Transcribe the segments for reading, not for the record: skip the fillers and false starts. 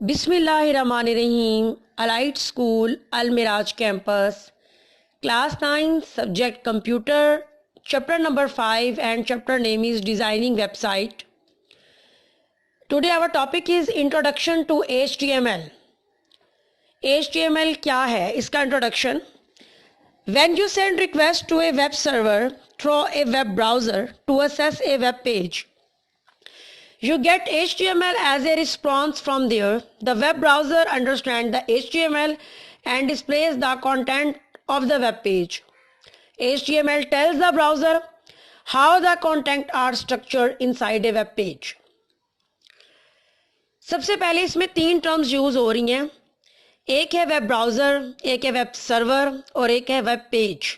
बिस्मिल्लाहिर्रहमानिर्रहीम। Allied school Al Miraj campus, class 9, subject computer, chapter number 5 and chapter name is designing website. Today our topic is introduction to HTML. HTML क्या है, इसका introduction. When you send request to a web server through a web browser to access a web page, you get HTML as a response from there. The web browser understands the HTML and displays the content of the web page. HTML tells the browser how the content are structured inside a web page. सबसे पहले इसमें 3 terms use हो रही हैं। एक है web browser, एक है वेब सर्वर और एक है वेब पेज।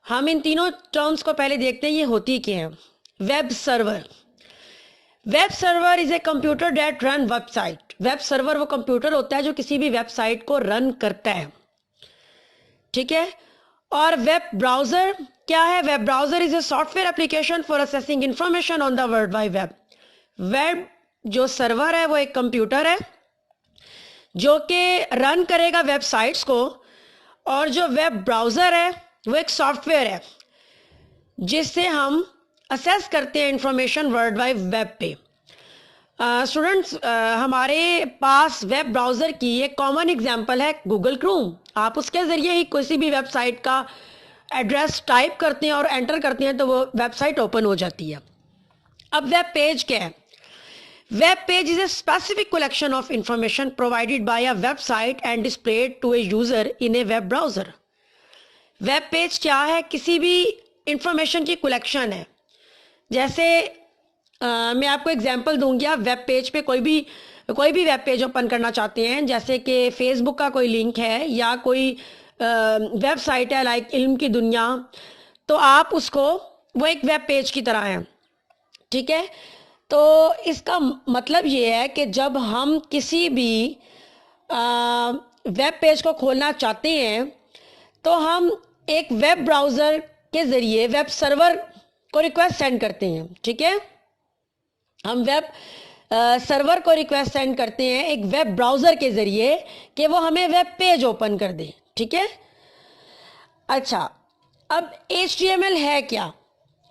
हम इन तीनों टर्म्स को पहले देखते हैं ये होती क्या है। Web server, web server is a computer that run website. Web server वो कंप्यूटर होता है जो किसी भी वेबसाइट को रन करता है, ठीक है। और वेब ब्राउजर क्या है? Web browser is a software application for assessing information on the world wide web. Web जो सर्वर है वो एक कंप्यूटर है जो कि रन करेगा वेबसाइट्स को, और जो वेब ब्राउजर है वो एक सॉफ्टवेयर है जिससे हम असेस करते हैं इंफॉर्मेशन वर्ल्ड वाइड वेब पे। स्टूडेंट्स, हमारे पास वेब ब्राउज़र की एक कॉमन एग्जांपल है गूगल क्रोम। आप उसके ज़रिए ही किसी भी वेबसाइट का एड्रेस टाइप करते हैं और एंटर करते हैं तो वो वेबसाइट ओपन हो जाती है। अब वेब पेज क्या है? Web page is a specific collection of information provided by a website and displayed to a user in a web browser. Web page क्या है? किसी भी इंफॉर्मेशन की कलेक्शन है। जैसे मैं आपको एग्जांपल दूंगी। आप वेब पेज पे कोई भी वेब पेज ओपन करना चाहते हैं, जैसे कि फेसबुक का कोई लिंक है या कोई वेबसाइट है लाइक इल्म की दुनिया, तो आप उसको, वो एक वेब पेज की तरह है, ठीक है। तो इसका मतलब ये है कि जब हम किसी भी वेब पेज को खोलना चाहते हैं तो हम एक वेब ब्राउज़र के ज़रिए वेब सर्वर को रिक्वेस्ट सेंड करते हैं, ठीक है। हम वेब सर्वर को रिक्वेस्ट सेंड करते हैं एक वेब ब्राउज़र के ज़रिए कि वो हमें वेब पेज ओपन कर दे, ठीक है। अच्छा, अब HTML है क्या?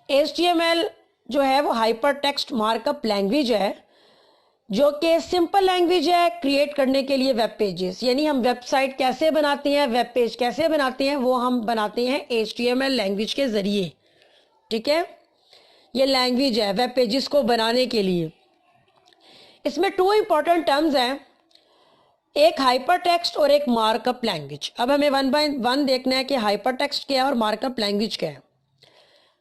HTML जो है वो हाइपर टेक्स्ट मार्कअप लैंग्वेज है जो कि सिंपल लैंग्वेज है क्रिएट करने के लिए वेब पेजेस। यानी हम वेबसाइट कैसे बनाते हैं, वेब पेज कैसे बनाते हैं, वो हम बनाते हैं HTML लैंग्वेज के ज़रिए, ठीक है। ये लैंग्वेज है वेब पेजेस को बनाने के लिए। इसमें 2 इंपॉर्टेंट टर्म्स हैं, एक हाइपर टेक्स्ट और एक मार्कअप लैंग्वेज। अब हमें 1 बाय 1 देखना है कि हाइपर टेक्स्ट क्या है और मार्कअप लैंग्वेज क्या है।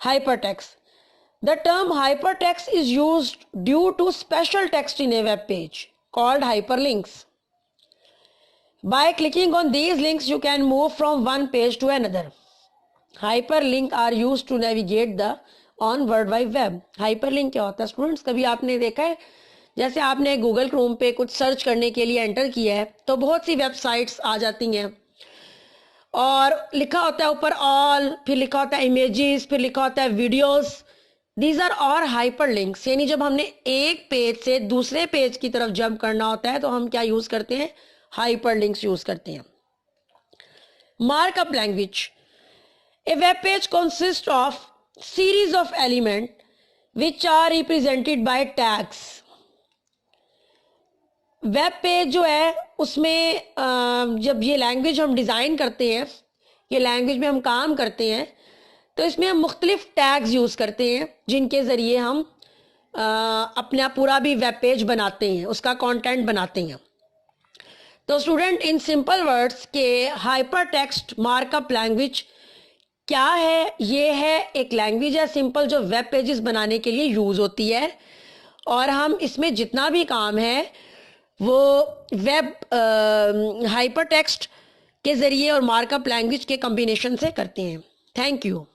Hyper text, the term hyper text is used due to special text in a web page called hyperlinks. By clicking on these links you can move from one page to another. Hyperlink are used to navigate the on world wide web. Hyperlink क्या होता है students? कभी आपने देखा है, जैसे आपने Google Chrome पे कुछ सर्च करने के लिए एंटर किया है तो बहुत सी वेबसाइट्स आ जाती हैं और लिखा होता है ऊपर ऑल, फिर लिखा होता है इमेजेस, फिर लिखा होता है videos. These are all hyperlinks. यानी जब हमने एक पेज से दूसरे पेज की तरफ जंप करना होता है तो हम क्या यूज करते हैं? हाइपरलिंक्स यूज करते हैं। Markup language, A web page consist of series of element which are represented by tags. Web page जो है उसमें जब ये लैंग्वेज हम डिज़ाइन करते हैं, ये लैंग्वेज में हम काम करते हैं, तो इसमें हम मुख्तलिफ टैग्स यूज़ करते हैं जिनके ज़रिए हम अपना पूरा भी वेब पेज बनाते हैं, उसका कंटेंट बनाते हैं। तो स्टूडेंट, इन सिंपल वर्ड्स के हाइपर टेक्स्ट मार्कअप लैंग्वेज क्या है? ये है एक लैंग्वेज है सिंपल जो वेब पेजेस बनाने के लिए यूज़ होती है, और हम इसमें जितना भी काम है वो वेब हाइपर टेक्स्ट के ज़रिए और मार्कअप लैंग्वेज के कॉम्बिनेशन से करते हैं। Thank you.